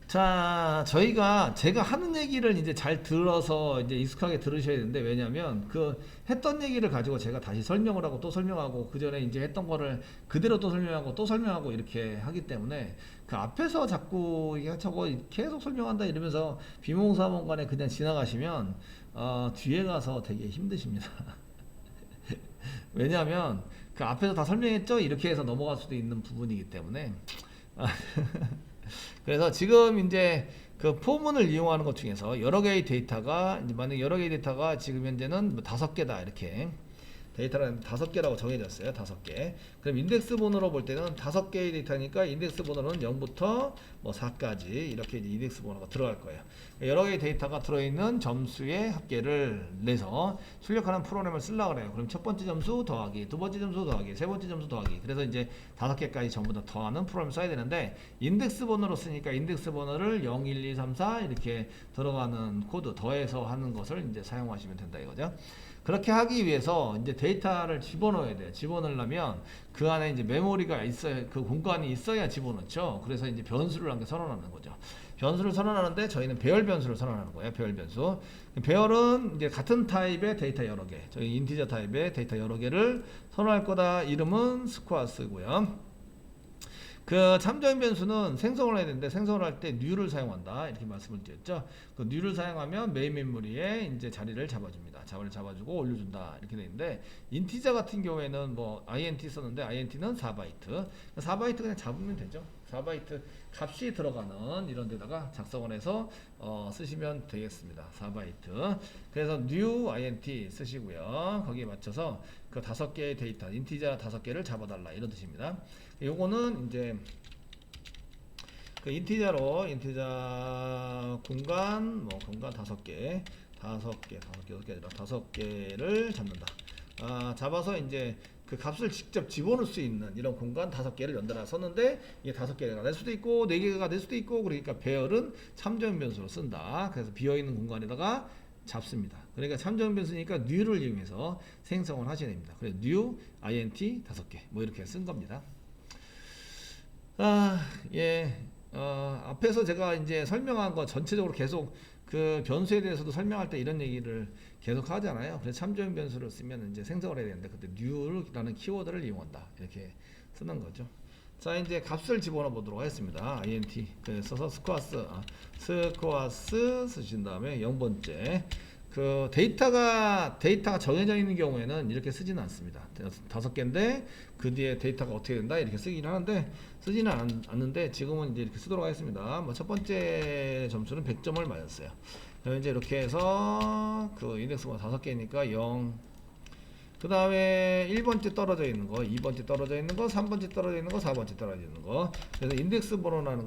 자, 제가 하는 얘기를 이제 잘 들어서 이제 익숙하게 들으셔야 되는데, 왜냐면 그 했던 얘기를 가지고 제가 다시 설명을 하고 또 설명하고 그 전에 이제 했던 거를 그대로 또 설명하고 또 설명하고 이렇게 하기 때문에 그 앞에서 자꾸 이게 저거 계속 설명한다 이러면서 비몽사몽간에 그냥 지나가시면 뒤에 가서 되게 힘드십니다. 왜냐하면 그 앞에서 다 설명했죠? 이렇게 해서 넘어갈 수도 있는 부분이기 때문에 그래서 지금 이제 그 포문을 이용하는 것 중에서 여러 개의 데이터가 이제 만약 여러 개의 데이터가 지금 현재는 뭐 5개다 이렇게 데이터는 5개라고 정해졌어요. 5개. 그럼 인덱스 번호로 볼 때는 5개의 데이터니까 인덱스 번호는 0부터 뭐 4까지 이렇게 이제 인덱스 번호가 들어갈 거예요. 여러 개의 데이터가 들어있는 점수의 합계를 내서 출력하는 프로그램을 쓰려고 그래요. 그럼 첫 번째 점수 더하기, 두 번째 점수 더하기, 세 번째 점수 더하기. 그래서 이제 5개까지 전부 다 더하는 프로그램을 써야 되는데 인덱스 번호로 쓰니까 인덱스 번호를 0, 1, 2, 3, 4 이렇게 들어가는 코드 더해서 하는 것을 이제 사용하시면 된다 이거죠. 그렇게 하기 위해서 이제 데이터를 집어넣어야 돼요. 집어넣으려면 그 안에 이제 메모리가 있어야, 그 공간이 있어야 집어넣죠. 그래서 이제 변수를 한 개 선언하는 거죠. 변수를 선언하는데 저희는 배열 변수를 선언하는 거예요. 배열 변수. 배열은 이제 같은 타입의 데이터 여러 개, 저희 인티저 타입의 데이터 여러 개를 선언할 거다. 이름은 스쿼어스고요. 그 참조인 변수는 생성을 해야 되는데 생성을 할 때 new를 사용한다 이렇게 말씀을 드렸죠. 그 new를 사용하면 메인 메모리에 이제 자리를 잡아줍니다. 자리를 잡아주고 올려준다 이렇게 되는데 인티저 같은 경우에는 뭐 int 썼는데 int는 4바이트 4바이트 그냥 잡으면 되죠. 4바이트 값이 들어가는 이런 데다가 작성을 해서 쓰시면 되겠습니다. 4바이트. 그래서 new int 쓰시고요. 거기에 맞춰서 그 5개의 데이터 인티저 5개를 잡아달라 이런 뜻입니다. 요거는 이제 그 인티저 공간 뭐 공간 5개 5개 아니라 5개를 잡는다. 잡아서 이제 그 값을 직접 집어넣을 수 있는 이런 공간 5개를 연달아 썼는데 이게 5개가 될 수도 있고 4개가 될 수도 있고 그러니까 배열은 참조형 변수로 쓴다. 그래서 비어있는 공간에다가 잡습니다. 그러니까 참조형 변수니까 new를 이용해서 생성을 하셔야 됩니다. 그래서 new int 5개 뭐 이렇게 쓴 겁니다. 예. 앞에서 제가 이제 설명한 거 전체적으로 계속 그 변수에 대해서도 설명할 때 이런 얘기를 계속 하잖아요. 그래서 참조형 변수를 쓰면 이제 생성을 해야 되는데 그때 new라는 키워드를 이용한다. 이렇게 쓰는 거죠. 자, 이제 값을 집어넣어 보도록 하겠습니다. int 써서 스쿼어스 쓰신 다음에 0번째 그 데이터가 정해져 있는 경우에는 이렇게 쓰지는 않습니다. 5개인데 그 뒤에 데이터가 어떻게 된다 이렇게 쓰긴 하는데 쓰지는 않는데 지금은 이제 이렇게 쓰도록 하겠습니다. 뭐 첫 번째 점수는 100점을 맞았어요. 이제 이렇게 해서 그 인덱스가 5개니까 0. 그 다음에 1번째 떨어져 있는 거, 2번째 떨어져 있는 거, 3번째 떨어져 있는 거, 4번째 떨어져 있는 거. 그래서 인덱스 번호라는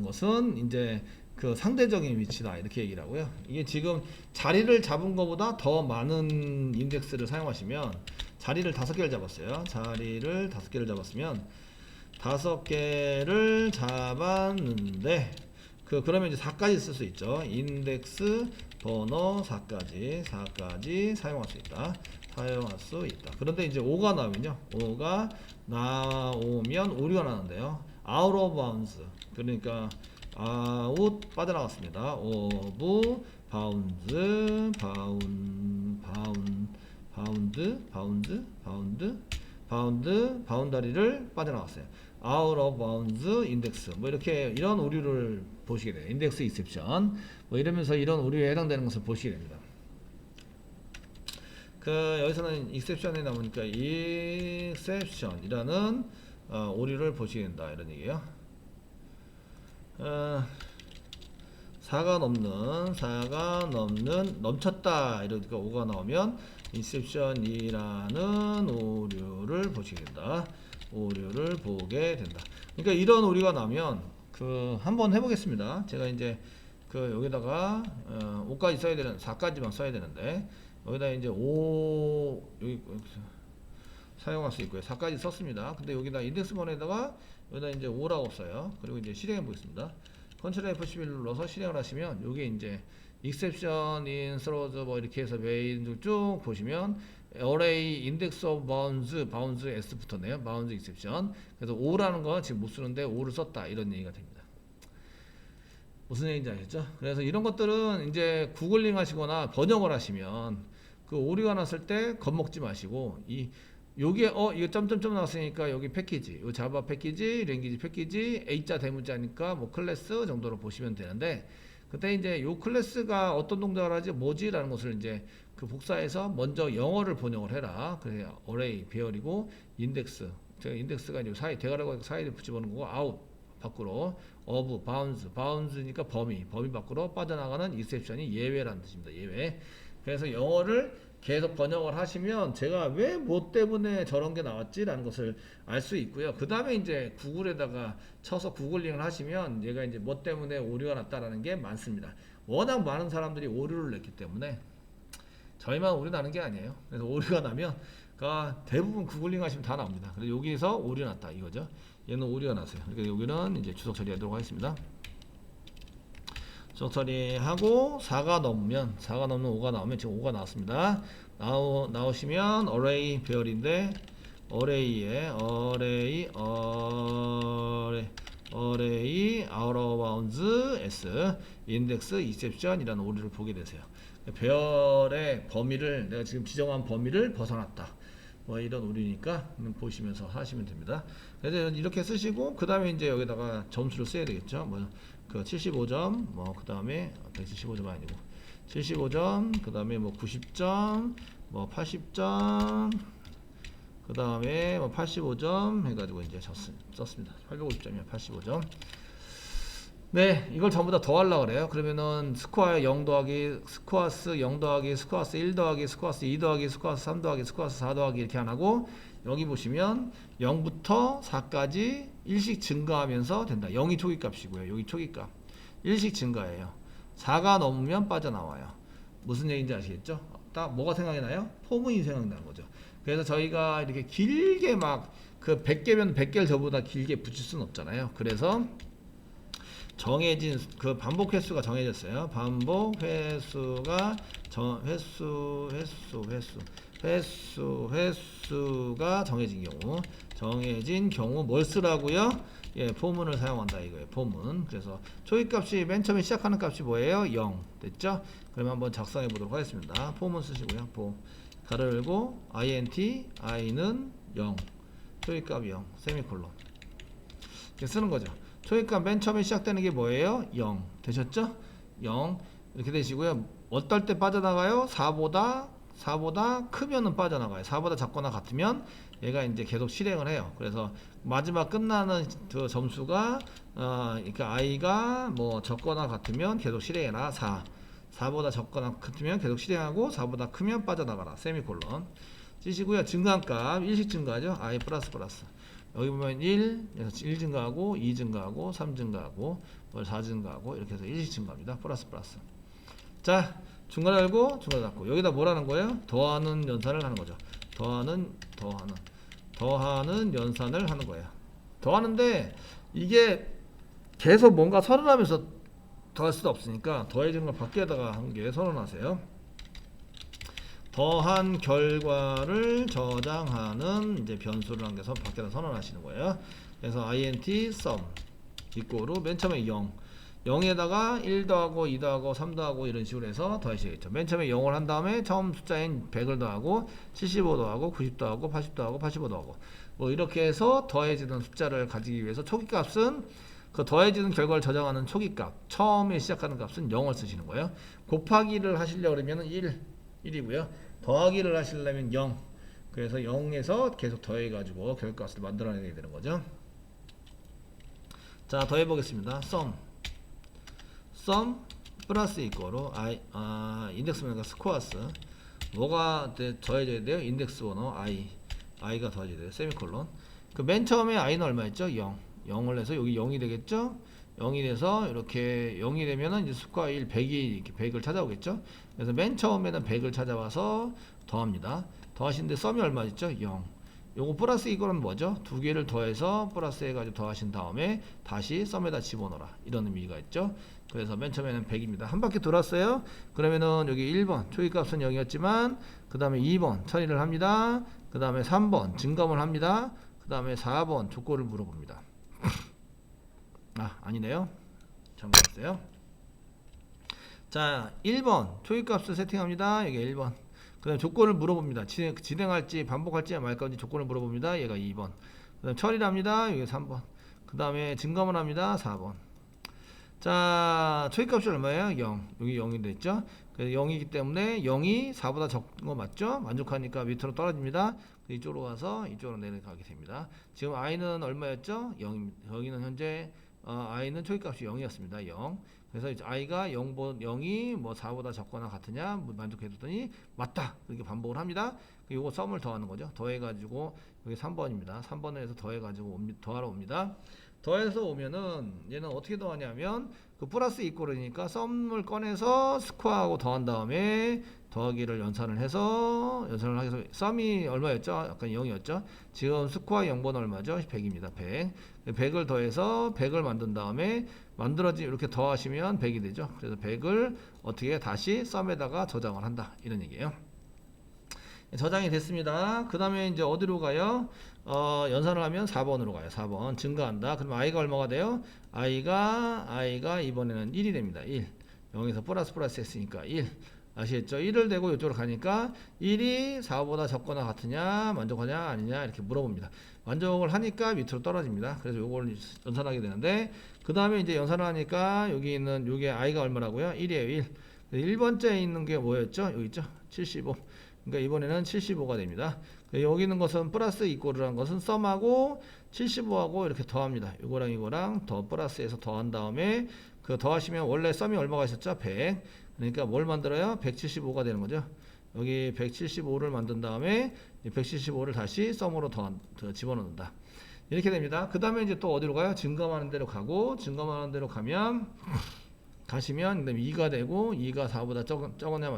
것은 이제 그 상대적인 위치다 이렇게 얘기를 하고요. 이게 지금 자리를 잡은 것보다 더 많은 인덱스를 사용하시면 자리를 5개를 잡았어요. 자리를 5개를 잡았으면 5개를 잡았는데 그러면 이제 4까지 쓸 수 있죠. 인덱스 번호 4까지 사용할 수 있다. 그런데 이제 5가 나오면요. 5가 나오면 오류가 나는데요. out of bounds. 그러니까 out 빠져나갔습니다. of 바운다리를 빠져나갔어요. out of bounds index 뭐 이렇게 이런 오류를 보시게 돼요. index exception 뭐 이러면서 이런 오류에 해당되는 것을 보시게 됩니다. 여기서는 exception이 나오니까 exception이라는 오류를 보시게 된다 이런 얘기예요. 4가 넘는 넘쳤다 이러니까 5가 나오면 인셉션이라는 오류를 보시게 된다. 오류를 보게 된다. 그러니까 이런 오류가 나면 한번 해보겠습니다. 제가 이제 여기다가 5까지 써야 되는 4까지만 써야 되는데 여기다 이제 5 여기 사용할 수 있고요. 4까지 썼습니다. 근데 여기다 인덱스 번호에다가 여기다 이제 5라고 써요. 그리고 이제 실행해 보겠습니다. 컨트롤 F11을 눌러서 실행을 하시면 요게 이제 exception in throws 뭐 이렇게 해서 메인 쭉 보시면 array index of bounds s 붙었네요. bounds exception. 그래서 o라는 거 지금 못 쓰는데 o를 썼다 이런 얘기가 됩니다. 무슨 얘기인지 아셨죠? 그래서 이런 것들은 이제 구글링 하시거나 번역을 하시면 그 오류가 났을 때 겁먹지 마시고 요게 이거 점점점 나왔으니까 여기 패키지, 요 자바 패키지, 랭귀지 패키지, A자 대문자니까 뭐 클래스 정도로 보시면 되는데 그때 이제 요 클래스가 어떤 동작을 하지 뭐지라는 것을 이제 그 복사해서 먼저 영어를 번역을 해라. 그래야 array 배열이고 인덱스, 제가 인덱스가 이제 사이 대괄호 사이에 붙여보는 거고 out 밖으로 of bounds니까 범위 밖으로 빠져나가는 exception이 예외라는 뜻입니다. 예외. 그래서 영어를 계속 번역을 하시면 제가 왜 뭐 때문에 저런 게 나왔지라는 것을 알 수 있고요. 그 다음에 이제 구글에다가 쳐서 구글링을 하시면 얘가 이제 뭐 때문에 오류가 났다라는 게 많습니다. 워낙 많은 사람들이 오류를 냈기 때문에 저희만 오류 나는 게 아니에요. 그래서 오류가 나면 대부분 구글링 하시면 다 나옵니다. 그래서 여기서 오류 났다 이거죠. 얘는 오류가 났어요. 그러니까 여기는 이제 주석 처리하도록 하겠습니다. 주석 처리하고 4가 넘으면 5가 나오면 지금 5가 나왔습니다. 나오시면 array 배열인데 array에 array out of bounds s index exception 이라는 오류를 보게 되세요. 배열의 범위를 내가 지금 지정한 범위를 벗어났다. 뭐 이런 오류니까 보시면서 하시면 됩니다. 그래서 이렇게 쓰시고 그 다음에 이제 여기다가 점수를 써야 되겠죠. 뭐 그 75점, 뭐 그 다음에 175점 아니고 75점, 그 다음에 뭐 90점, 뭐 80점, 그 다음에 뭐 85점 해가지고 이제 썼습니다. 850점이야 85점. 네, 이걸 전부 다 더하려고 그래요. 그러면은 스코어 0 더하기 스코어스 0 더하기 스코어스 1 더하기 스코어스 2 더하기 스코어스 3 더하기 스코어스 4 더하기 이렇게 안 하고 여기 보시면 0부터 4까지 일씩 증가하면서 된다. 0이 초기값이고요. 여기 초기값. 일씩 증가해요. 4가 넘으면 빠져나와요. 무슨 얘기인지 아시겠죠? 딱 뭐가 생각이 나요? 포문이 생각나는 거죠. 그래서 저희가 이렇게 길게 막 그 100개면 100개를 저보다 길게 붙일 수는 없잖아요. 그래서 정해진 그 반복 횟수가 정해졌어요. 반복 횟수가 횟수가 정해진 경우 뭘 쓰라고요? 예, 포문을 사용한다 이거예요. 포문. 그래서 초기값이 맨 처음에 시작하는 값이 뭐예요? 0 됐죠? 그러면 한번 작성해 보도록 하겠습니다. 포문 쓰시고요. 가로 열고 int i는 0 초기값 0 세미콜론 이렇게 쓰는 거죠. 초기값 맨 처음에 시작되는 게 뭐예요? 0 되셨죠? 0 이렇게 되시고요. 어떨 때 빠져나가요? 4보다 크면은 빠져나가요. 4보다 작거나 같으면 얘가 이제 계속 실행을 해요. 그래서 마지막 끝나는 그 점수가 그러니까 i가 뭐 적거나 같으면 계속 실행해라. 4보다 적거나 같으면 계속 실행하고 4보다 크면 빠져나가라. 세미콜론 쓰시고요. 증가값 일씩 증가하죠. i 플러스 여기 보면 1 증가하고 2 증가하고 3 증가하고 4 증가하고 이렇게 해서 일씩 증가합니다. 플러스 자 중괄호 열고 중괄호 닫고 여기다 뭐라는 거예요? 더하는 연산을 하는 거죠. 더하는 연산을 하는 거예요. 더하는데 이게 계속 뭔가 선언하면서 더할 수도 없으니까 더해지는 걸 밖에다가 한 개 선언하세요. 더한 결과를 저장하는 이제 변수를 한 개 밖에다 선언하시는 거예요. 그래서 int sum 이꼬로 맨 처음에 0에다가 1 더하고 2 더하고 3 더하고 이런 식으로 해서 더하시겠죠. 맨 처음에 0을 한 다음에 처음 숫자인 100을 더하고 75 더하고 90 더하고 80 더하고 85 더하고 뭐 이렇게 해서 더해지는 숫자를 가지기 위해서 초기값은 그 더해지는 결과를 저장하는 초기값 처음에 시작하는 값은 0을 쓰시는 거예요. 곱하기를 하시려고 그러면 1이고요. 더하기를 하시려면 0. 그래서 0에서 계속 더해가지고 결과값을 만들어내게 되는 거죠. 자, 더해보겠습니다. sum 플러스 이꼬로 인덱스 번호가 스코어스 뭐가 더해져야 돼요? 인덱스 번호 i가 더해져야 돼요. 세미콜론. 그 맨 처음에 i는 얼마였죠? 0을 해서 여기 0이 되겠죠? 0이 돼서 이렇게 0이 되면은 이제 스코어 1 100이 이렇게 100을 찾아오겠죠. 그래서 맨 처음에는 100을 찾아와서 더합니다. 더하시는데 썸이 얼마였죠? 0. 요거 플러스 이거는 뭐죠? 두 개를 더해서 플러스 해가지고 더하신 다음에 다시 썸에다 집어넣어라 이런 의미가 있죠. 그래서 맨 처음에는 100입니다. 한 바퀴 돌았어요. 그러면은 여기 1번 초기값은 0이었지만 그 다음에 2번 처리를 합니다. 그 다음에 3번 증감을 합니다. 그 다음에 4번 조건을 물어봅니다. 아니네요. 잘못했어요. 자 1번 초기값을 세팅합니다. 여기 1번. 그 다음에 조건을 물어봅니다. 진행할지 반복할지 말 건지 조건을 물어봅니다. 얘가 2번. 그 다음에 처리를 합니다. 여기 3번. 그 다음에 증감을 합니다. 4번. 자 초기값이 얼마예요? 0. 여기 0이 됐죠. 그래서 0이기 때문에 0이 4보다 적은 거 맞죠? 만족하니까 밑으로 떨어집니다. 이쪽으로 가서 이쪽으로 내려가게 됩니다. 지금 i는 얼마였죠? 0입니다. 여기는 현재 i는 초기값이 0이었습니다. 0. 그래서 이제 i가 0이 뭐 4보다 적거나 같으냐 만족해줬더니 맞다 이렇게 반복을 합니다. 이거 썸을 더하는 거죠. 더해가지고 여기 3번입니다. 3번에서 더해가지고 더하러 옵니다. 더해서 오면은 얘는 어떻게 더하냐면 그 플러스 이꼴이니까 썸을 꺼내서 스코어하고 더한 다음에 더하기를 연산을 해서 썸이 얼마였죠? 약간 0이었죠? 지금 스코어 0번 얼마죠? 100입니다. 100. 100을 더해서 100을 만든 다음에 만들어진 이렇게 더하시면 100이 되죠. 그래서 100을 어떻게 다시 썸에다가 저장을 한다. 이런 얘기예요. 저장이 됐습니다. 그 다음에 이제 어디로 가요? 연산을 하면 4번으로 가요. 4번 증가한다. 그럼 i가 얼마가 돼요? i가 이번에는 1이 됩니다. 1. 0에서 플러스 했으니까 1. 아시겠죠? 1을 대고 이쪽으로 가니까 1이 4보다 적거나 같으냐 만족하냐 아니냐 이렇게 물어봅니다. 만족을 하니까 밑으로 떨어집니다. 그래서 요걸 연산하게 되는데 그 다음에 이제 연산을 하니까 여기 있는 요게 i가 얼마라고요? 1이에요. 1. 1번째에 있는 게 뭐였죠? 여기 있죠? 75. 그러니까 이번에는 75가 됩니다. 여기 있는 것은 플러스 이꼴이라는 것은 썸하고 75하고 이렇게 더합니다. 이거랑 이거랑 더 플러스해서 더한 다음에 그 더하시면 원래 썸이 얼마가 있었죠? 100. 그러니까 뭘 만들어요? 175가 되는 거죠. 여기 175를 만든 다음에 175를 다시 썸으로 더 집어넣는다. 이렇게 됩니다. 그 다음에 이제 또 어디로 가요? 증감하는 데로 가고 증감하는 데로 가시면 2가 되고 2가 4보다 적으냐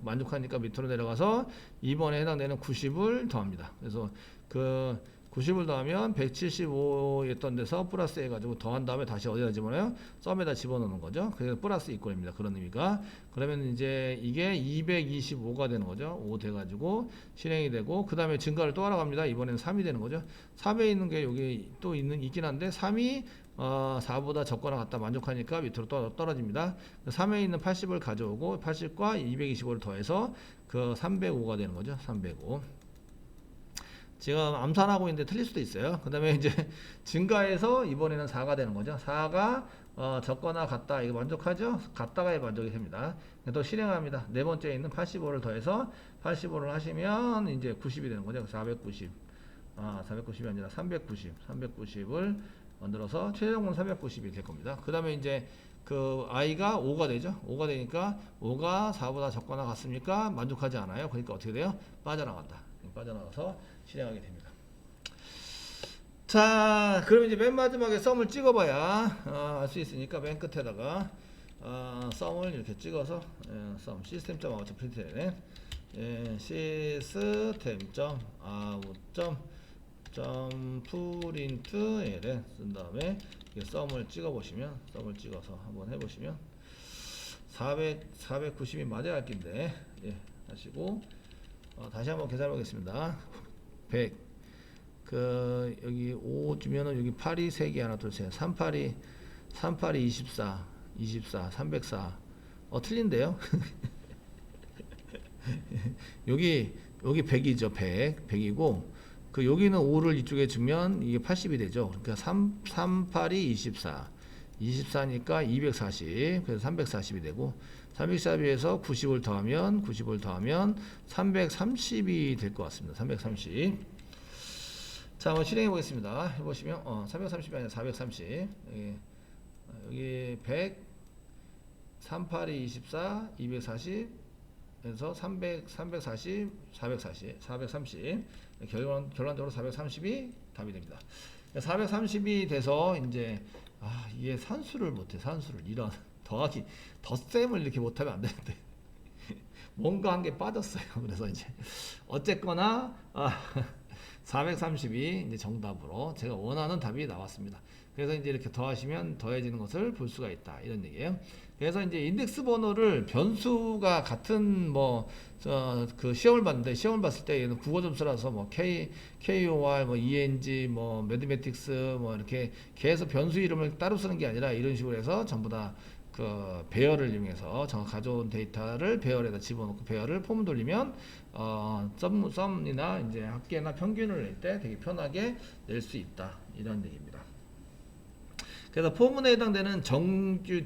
만족하니까 밑으로 내려가서 2번에 해당되는 90을 더합니다. 그래서 그 90을 더하면 175였던 데서 플러스 해가지고 더한 다음에 다시 어디다 집어넣어요? 썸에다 집어넣는 거죠. 그래서 플러스 이꼴입니다. 그런 의미가. 그러면 이제 이게 225가 되는 거죠. 5 돼가지고 실행이 되고 그 다음에 증가를 또 하러 갑니다. 이번에는 3이 되는 거죠. 3에 있는 게 여기 또 있긴 한데 3이 4보다 적거나 같다 만족하니까 밑으로 떨어집니다. 3에 있는 80을 가져오고 80과 225를 더해서 그 305가 되는 거죠. 305. 지금 암산하고 있는데 틀릴 수도 있어요. 그 다음에 이제 증가해서 이번에는 4가 되는 거죠. 4가 적거나 같다. 이거 만족하죠? 같다가 만족이 됩니다. 또 실행합니다. 네 번째에 있는 85를 더해서 85를 하시면 이제 90이 되는 거죠. 490. 490이 아니라 390을 만들어서 최종은 390이 될 겁니다. 그 다음에 이제 그 i가 5가 되죠. 5가 되니까 5가 4보다 적거나 같습니까? 만족하지 않아요. 그러니까 어떻게 돼요? 빠져나간다. 빠져나가서 실행하게 됩니다. 자, 그럼 이제 맨 마지막에 썸을 찍어봐야 알 수 있으니까 맨 끝에다가 썸을 이렇게 찍어서 썸 시스템.out 프린트네 system.out.print에 쓴 다음에 썸을 찍어보시면 썸을 찍어서 한번 해보시면 490이 맞아야 할 낀데 하시고 다시 한번 계산해 보겠습니다. 100 여기 5 주면은 여기 8이 3개 하나 둘 셋 38이 24 304 틀린데요. 여기 100이죠. 100이고 그 여기는 5를 이쪽에 주면 이게 80이 되죠. 그러니까 38이 24니까 240 그래서 340이 되고 340에서 90을 더하면 330이 될 것 같습니다. 330. 자, 한번 실행해 보겠습니다. 해보시면 330이 아니라 430. 여기 100, 38이 24, 240, 그래서 340, 430. 결론적으로 430이 답이 됩니다. 430이 돼서 이제 이게 산수를 못해. 산수를 이런 더하기 덧셈을 이렇게 못하면 안 되는데 뭔가 한 게 빠졌어요. 그래서 이제 어쨌거나 432 이제 정답으로 제가 원하는 답이 나왔습니다. 그래서 이제 이렇게 더하시면 더해지는 것을 볼 수가 있다 이런 얘기예요. 그래서 이제 인덱스 번호를 변수가 같은 뭐 그 시험을 봤는데 시험을 봤을 때 얘는 국어 점수라서 뭐 KOR 뭐 ENG 뭐 매드매틱스 뭐 이렇게 계속 변수 이름을 따로 쓰는 게 아니라 이런 식으로 해서 전부 다 그 배열을 이용해서 가져온 데이터를 배열에다 집어넣고 배열을 폼 돌리면 썸이나 이제 합계나 평균을 낼 때 되게 편하게 낼 수 있다 이런 얘기입니다. 그래서 포문에 해당되는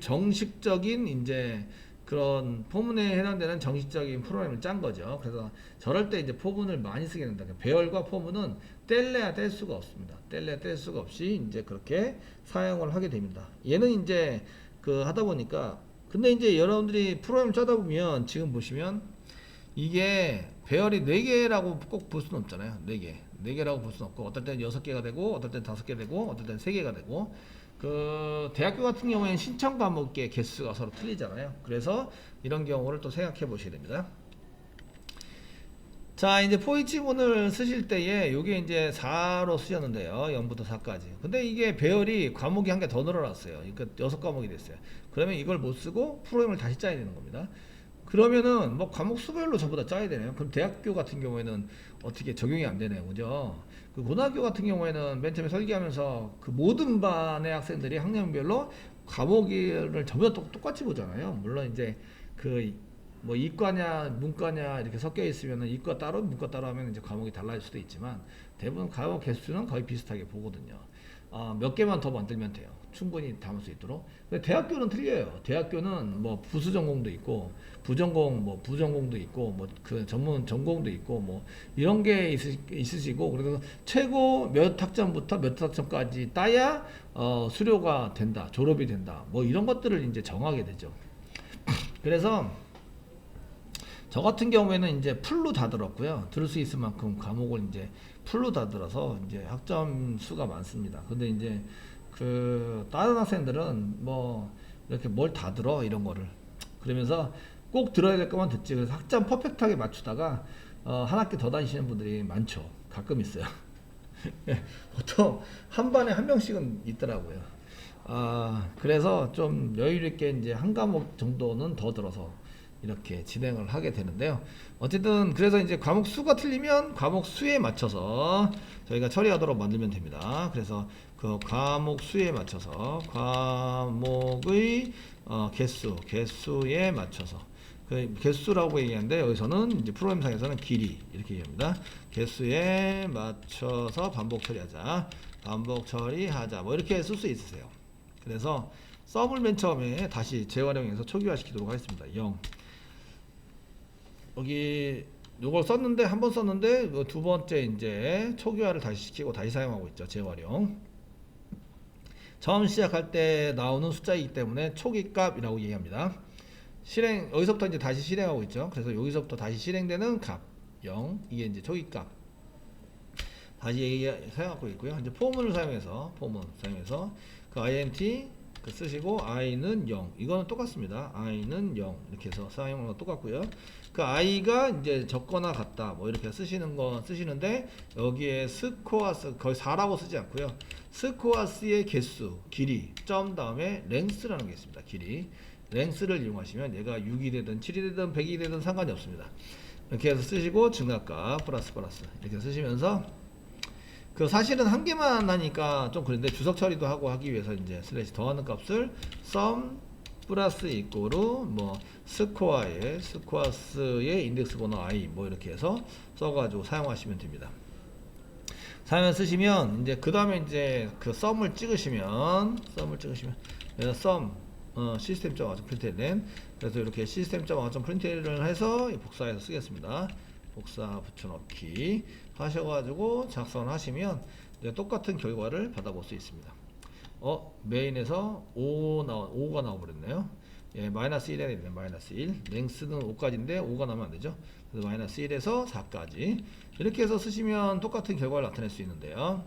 정식적인 이제 그런 포문에 해당되는 정식적인 프로그램을 짠 거죠. 그래서 저럴 때 이제 포문을 많이 쓰게 된다. 배열과 포문은 뗄래야 뗄 수가 없습니다. 뗄래야 뗄 수가 없이 이제 그렇게 사용을 하게 됩니다. 얘는 이제 그 하다 보니까 근데 이제 여러분들이 프로그램 짜다 보면 지금 보시면 이게 배열이 4개라고 꼭 볼 수는 없잖아요. 4개라고 볼 수는 없고 어떨 때는 6개가 되고 어떨 때는 5개 되고 어떨 때는 3개가 되고 그 대학교 같은 경우에는 신청 과목의 개수가 서로 틀리잖아요. 그래서 이런 경우를 또 생각해 보셔야 됩니다. 자, 이제 포이 지문을 쓰실 때에 요게 이제 4로 쓰셨는데요. 0부터 4까지. 근데 이게 배열이 과목이 한 개 더 늘어났어요. 그러니까 6과목이 됐어요. 그러면 이걸 못 쓰고 프로그램을 다시 짜야 되는 겁니다. 그러면은 뭐 과목 수별로 전부 다 짜야 되네요. 그럼 대학교 같은 경우에는 어떻게 적용이 안 되네요. 그죠? 그 고등학교 같은 경우에는 맨 처음에 설계하면서 그 모든 반의 학생들이 학년별로 과목을 전부 다 똑같이 보잖아요. 물론 이제 그 뭐 이과냐 문과냐 이렇게 섞여 있으면은 이과 따로 문과 따로 하면 이제 과목이 달라질 수도 있지만 대부분 과목 개수는 거의 비슷하게 보거든요. 몇 개만 더 만들면 돼요. 충분히 담을 수 있도록. 근데 대학교는 틀려요. 대학교는 뭐 부수 전공도 있고 부전공 뭐 부전공도 있고 뭐 그 전문 전공도 있고 뭐 이런 게 있으시고 그래서 최고 몇 학점부터 몇 학점까지 따야 수료가 된다, 졸업이 된다. 뭐 이런 것들을 이제 정하게 되죠. 그래서 저 같은 경우에는 이제 풀로 다 들었고요. 들을 수 있을 만큼 과목을 이제 풀로 다 들어서 이제 학점 수가 많습니다. 근데 이제 그 다른 학생들은 뭐 이렇게 뭘 다 들어 이런 거를 그러면서 꼭 들어야 될 것만 듣지. 그래서 학점 퍼펙트하게 맞추다가 한 학기 더 다니시는 분들이 많죠. 가끔 있어요. 보통 한 반에 한 명씩은 있더라고요. 그래서 좀 여유 있게 이제 한 과목 정도는 더 들어서 이렇게 진행을 하게 되는데요. 어쨌든 그래서 이제 과목 수가 틀리면 과목 수에 맞춰서 저희가 처리하도록 만들면 됩니다. 그래서 그 과목 수에 맞춰서 과목의 개수에 맞춰서 그 개수라고 얘기하는데 여기서는 이제 프로그램상에서는 길이 이렇게 얘기합니다. 개수에 맞춰서 반복 처리하자, 반복 처리하자 뭐 이렇게 쓸 수 있으세요. 그래서 썸을 맨 처음에 다시 재활용해서 초기화 시키도록 하겠습니다. 0 여기 요걸 썼는데 한 번 썼는데 두 번째 이제 초기화를 다시 시키고 다시 사용하고 있죠. 재활용. 처음 시작할 때 나오는 숫자이기 때문에 초기값이라고 얘기합니다. 실행 여기서부터 이제 다시 실행하고 있죠. 그래서 여기서부터 다시 실행되는 값 0 이게 이제 초기값 다시 사용하고 있고요. 이제 포문을 사용해서 그 int 그 쓰시고 i는 0 이거는 똑같습니다. i는 0 이렇게 해서 사용하는 거 똑같고요. 그 i가 이제 적거나 같다 뭐 이렇게 쓰시는 거 쓰시는데 여기에 스코어스 거의 4라고 쓰지 않고요. 스코어스의 개수 길이 점 다음에 랭스라는 게 있습니다. 길이 랭스를 이용하시면 얘가 6이 되든 7이 되든 100이 되든 상관이 없습니다. 이렇게 해서 쓰시고 증가값 플러스 이렇게 쓰시면서 그 사실은 한 개만 하니까 좀 그런데 주석 처리도 하고 하기 위해서 이제 슬래시 더하는 값을 sum 플러스 이꼬르 뭐 스코어스의 인덱스 번호 i 뭐 이렇게 해서 써가지고 사용하시면 됩니다. 사용을 쓰시면 이제 그 다음에 이제 그 sum을 찍으시면 그래서 sum 시스템.out 프린트된 그래서 이렇게 시스템.out 프린트를 해서 복사해서 쓰겠습니다. 복사 붙여넣기 하셔가지고 작성을 하시면 이제 똑같은 결과를 받아볼 수 있습니다. 메인에서 5가 나와버렸네요. 예, 마이너스 1 해야 되네. 마이너스 1 랭스는 5까지인데 5가 나오면 안되죠. 그래서 마이너스 1에서 4까지 이렇게 해서 쓰시면 똑같은 결과를 나타낼 수 있는데요.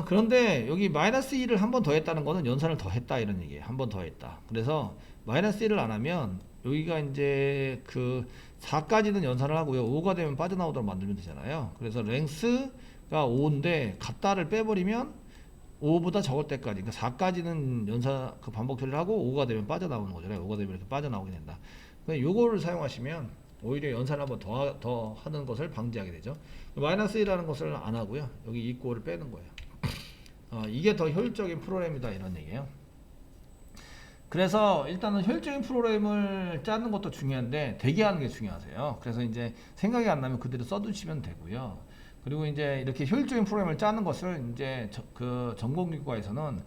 그런데 여기 마이너스 1을 한 번 더 했다는 거는 연산을 더 했다 이런 얘기예요. 한 번 더 했다. 그래서 마이너스 1을 안 하면 여기가 이제 그 4까지는 연산을 하고요. 5가 되면 빠져나오도록 만들면 되잖아요. 그래서 랭스가 5인데 같다를 빼버리면 5보다 적을 때까지, 그러니까 4까지는 연산 그 반복 처리를 하고 5가 되면 빠져나오는 거잖아요. 5가 되면 이렇게 빠져나오게 된다. 그러니까 요거를 사용하시면 오히려 연산을 한번 더 하는 것을 방지하게 되죠. 마이너스 1이라는 것을 안 하고요. 여기 이꼬를 빼는 거예요. 이게 더 효율적인 프로그램이다 이런 얘기예요. 그래서 일단은 효율적인 프로그램을 짜는 것도 중요한데 대기하는 게 중요하세요. 그래서 이제 생각이 안 나면 그대로 써두시면 되고요. 그리고 이제 이렇게 효율적인 프로그램을 짜는 것을 이제 그 전공기과에서는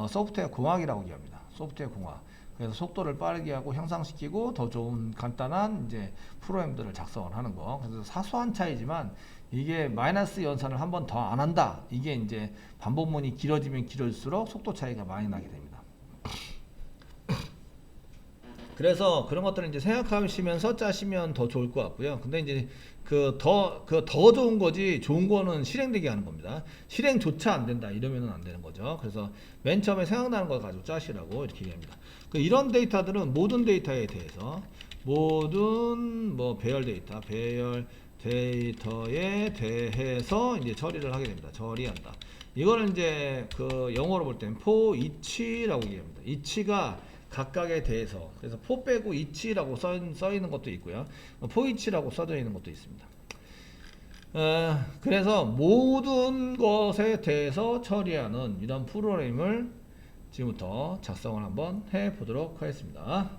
소프트웨어 공학이라고 얘기합니다. 소프트웨어 공학. 그래서 속도를 빠르게 하고 향상시키고 더 좋은 간단한 이제 프로그램들을 작성을 하는 거. 그래서 사소한 차이지만 이게 마이너스 연산을 한 번 더 안 한다. 이게 이제 반복문이 길어지면 길어질수록 속도 차이가 많이 나게 됩니다. 그래서 그런 것들을 이제 생각하시면서 짜시면 더 좋을 것 같고요. 근데 이제 더 좋은 거지, 좋은 거는 실행되게 하는 겁니다. 실행조차 안 된다 이러면은 안 되는 거죠. 그래서 맨 처음에 생각나는 걸 가지고 짜시라고 이렇게 얘기합니다. 이런 데이터들은 모든 데이터에 대해서, 모든 뭐 배열 데이터에 대해서 이제 처리를 하게 됩니다. 처리한다. 이거는 이제 그 영어로 볼 때는 for each라고 얘기합니다. each가 각각에 대해서, 그래서 포 빼고 each라고 써 있는 것도 있고요. for each라고 써져 있는 것도 있습니다. 그래서 모든 것에 대해서 처리하는 이런 프로그램을 지금부터 작성을 한번 해 보도록 하겠습니다.